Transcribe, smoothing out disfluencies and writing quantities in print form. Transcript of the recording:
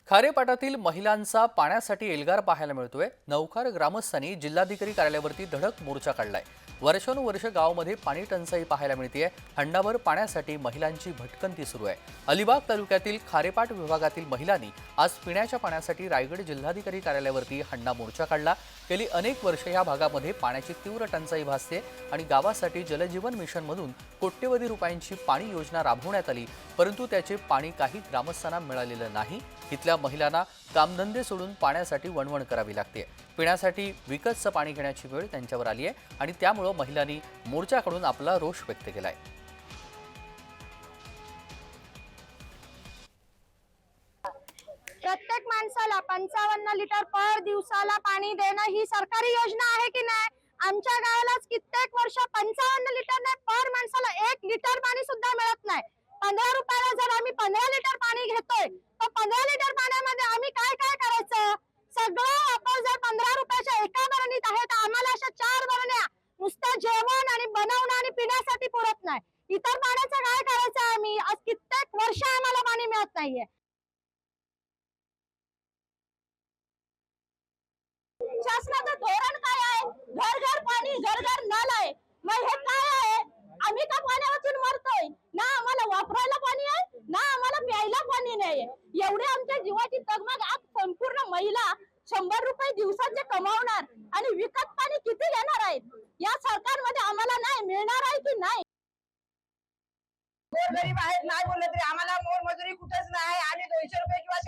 खारेपाटातील महिलांचा पाण्यासाठी एल्गार पाहायला मिळतोय। नवखार ग्रामस्थांनी जिल्हाधिकारी कार्यालयावरती धडक मोर्चा काढलाय। वर्षानुवर्ष गावामध्ये पाणी टंचाई पाहायला मिळतेय। हंडाभर पाण्यासाठी महिलांची भटकंती सुरू आहे। अलिबाग तालुक्यातील खारेपाट विभागातील महिलांनी आज पिण्याच्या पाण्यासाठी रायगड जिल्हाधिकारी कार्यालयावरती हंडा मोर्चा काढला। गेली अनेक वर्ष या भागामध्ये पाण्याची तीव्र टंचाई भासते आणि गावासाठी जलजीवन मिशनमधून कोट्यवधी रुपयांची पाणी योजना राबवण्यात आली, परंतु त्याचे पाणी काही ग्रामस्थांना मिळालेलं नाही। इथल्या महिलांना कामधंदे सोडून पाण्यासाठी वणवण करावी लागते। पिण्यासाठी विकतचं पाणी घेण्याची वेळ त्यांच्यावर आली आहे आणि त्यामुळे महिलांनी मोर्चा काढून आपला रोष व्यक्त केलाय। प्रत्येक माणसाला 55 लिटर पर दिवसाला पाणी देणं ही सरकारी योजना आहे की नाही? आमच्या गावालाच कित्येक वर्ष 55 लिटर नाही, पर माणसाला 1 लिटर पाणी सुद्धा मिळत नाही। 15 रुपयाला जर आम्ही 15 लिटर पाणी घेतोय तर 15 लिटर पाण्यामध्ये आम्ही काय काय करायचं? सगळं आपण जर 15 रुपयाच्या एका बरणीत आहे तर आम्हाला अशा 4 बरण्या नुसतं जेवण आणि बनवणं आणि पिण्यासाठी पुरत नाही। इतर पाण्याचं काय करायचं? आम्ही आज कित्येक वर्ष आम्हाला पाणी मिळत नाहीये। शासनाचं धोरण काय आहे? घर घर पाणी, घर घर नळ आहे। मग हे काय आहे? आम्ही का पाण्या वाचून मरतोय? ना आम्हाला वापरायला पाणी आहे, ना आम्हाला प्यायला पाणी नाही। एवढे आमच्या जीवाची तगमग। आज संपूर्ण महिला 100 रुपये दिवसाचे कमावणार आणि विकत पाणी किती घेणार आहेत? या सरकारमध्ये आम्हाला नाही मिळणार आहे की नाही? गोरगरीब आहेत, नाही बोलले तरी आम्हाला मोलमजुरी कुठेच नाही आणि 200 रुपये किंवा